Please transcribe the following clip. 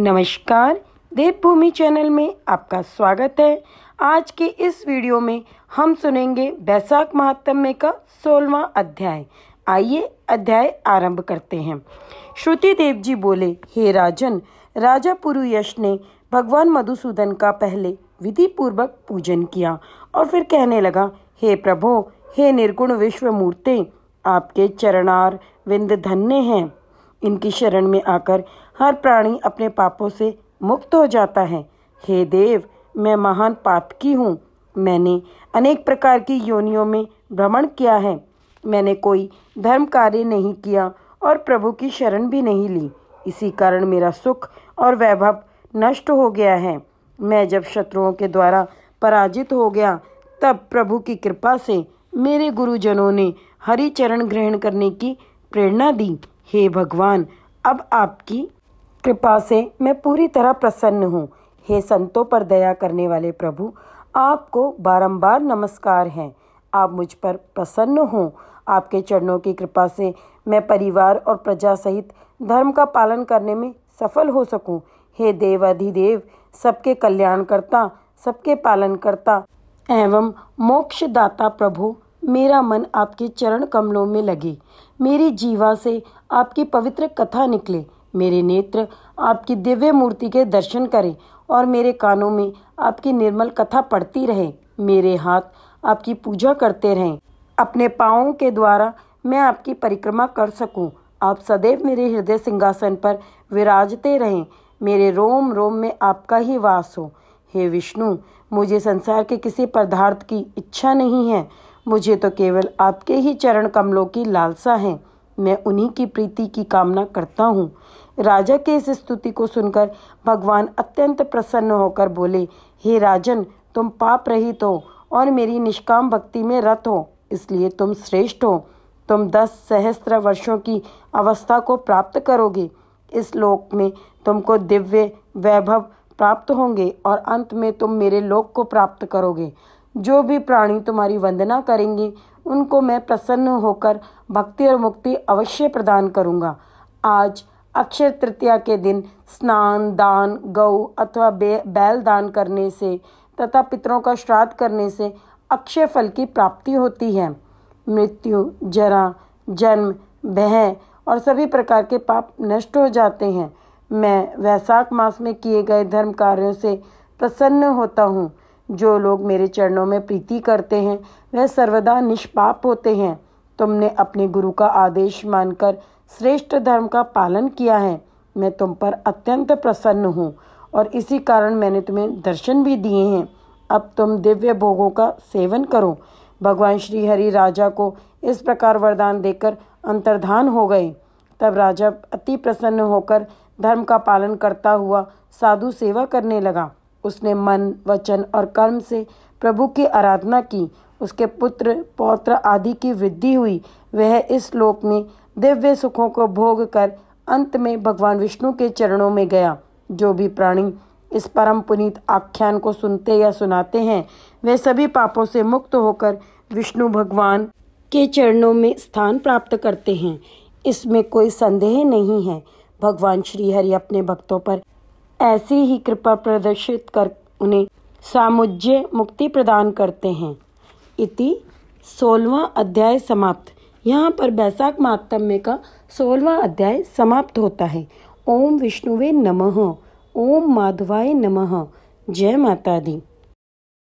नमस्कार, देवभूमि चैनल में आपका स्वागत है। आज के इस वीडियो में हम सुनेंगे वैशाख महात्म्य का 16वां अध्याय। आइए अध्याय आरंभ करते हैं। श्रुति देव जी बोले, हे राजन, राजा पुरुयश ने भगवान मधुसूदन का पहले विधि पूर्वक पूजन किया और फिर कहने लगा, हे प्रभो, हे निर्गुण विश्व मूर्ते, आपके चरणार विंद धन्य हैं। इनकी शरण में आकर हर प्राणी अपने पापों से मुक्त हो जाता है। हे देव, मैं महान पातकी हूँ। मैंने अनेक प्रकार की योनियों में भ्रमण किया है। मैंने कोई धर्म कार्य नहीं किया और प्रभु की शरण भी नहीं ली। इसी कारण मेरा सुख और वैभव नष्ट हो गया है। मैं जब शत्रुओं के द्वारा पराजित हो गया, तब प्रभु की कृपा से मेरे गुरुजनों ने हरि चरण ग्रहण करने की प्रेरणा दी। हे भगवान, अब आपकी कृपा से मैं पूरी तरह प्रसन्न हूँ। हे संतों पर दया करने वाले प्रभु, आपको बारंबार नमस्कार है। आप मुझ पर प्रसन्न हो। आपके चरणों की कृपा से मैं परिवार और प्रजा सहित धर्म का पालन करने में सफल हो सकूं। हे देवाधिदेव, सबके कल्याणकर्ता, सबके पालनकर्ता एवं मोक्षदाता प्रभु, मेरा मन आपके चरण कमलों में लगे। मेरी जीवा से आपकी पवित्र कथा निकले। मेरे नेत्र आपकी दिव्य मूर्ति के दर्शन करें और मेरे कानों में आपकी निर्मल कथा पढ़ती रहे। मेरे हाथ आपकी पूजा करते रहें। अपने पाँवों के द्वारा मैं आपकी परिक्रमा कर सकूं। आप सदैव मेरे हृदय सिंहासन पर विराजते रहें। मेरे रोम रोम में आपका ही वास हो। हे विष्णु, मुझे संसार के किसी पदार्थ की इच्छा नहीं है। मुझे तो केवल आपके ही चरण कमलों की लालसा है। मैं उन्हीं की प्रीति की कामना करता हूँ। राजा के इस स्तुति को सुनकर भगवान अत्यंत प्रसन्न होकर बोले, हे राजन, तुम पाप रहित हो और मेरी निष्काम भक्ति में रत हो, इसलिए तुम श्रेष्ठ हो। तुम 10 सहस्त्र वर्षों की अवस्था को प्राप्त करोगे। इस लोक में तुमको दिव्य वैभव प्राप्त होंगे और अंत में तुम मेरे लोक को प्राप्त करोगे। जो भी प्राणी तुम्हारी वंदना करेंगे, उनको मैं प्रसन्न होकर भक्ति और मुक्ति अवश्य प्रदान करूँगा। आज अक्षय तृतीया के दिन स्नान, दान, गौ अथवा बैल दान करने से तथा पितरों का श्राद्ध करने से अक्षय फल की प्राप्ति होती है। मृत्यु, जरा, जन्म, भय और सभी प्रकार के पाप नष्ट हो जाते हैं। मैं वैशाख मास में किए गए धर्म कार्यों से प्रसन्न होता हूँ। जो लोग मेरे चरणों में प्रीति करते हैं, वह सर्वदा निष्पाप होते हैं। तुमने अपने गुरु का आदेश मानकर श्रेष्ठ धर्म का पालन किया है। मैं तुम पर अत्यंत प्रसन्न हूँ और इसी कारण मैंने तुम्हें दर्शन भी दिए हैं। अब तुम दिव्य भोगों का सेवन करो। भगवान श्री हरि राजा को इस प्रकार वरदान देकर अंतर्धान हो गए। तब राजा अति प्रसन्न होकर धर्म का पालन करता हुआ साधु सेवा करने लगा। उसने मन, वचन और कर्म से प्रभु की आराधना की। उसके पुत्र, पौत्र आदि की वृद्धि हुई। वह इस लोक में दिव्य सुखों को भोग कर अंत में भगवान विष्णु के चरणों में गया। जो भी प्राणी इस परम पुनीत आख्यान को सुनते या सुनाते हैं, वे सभी पापों से मुक्त होकर विष्णु भगवान के चरणों में स्थान प्राप्त करते हैं। इसमें कोई संदेह नहीं है। भगवान श्री हरि अपने भक्तों पर ऐसी ही कृपा प्रदर्शित कर उन्हें सामुज्य मुक्ति प्रदान करते हैं। इति 16वां अध्याय समाप्त। यहाँ पर वैशाख महात्म्य का 16वां अध्याय समाप्त होता है। ओम विष्णुवे नमः। ओम माधवाय नमः। जय माता दी।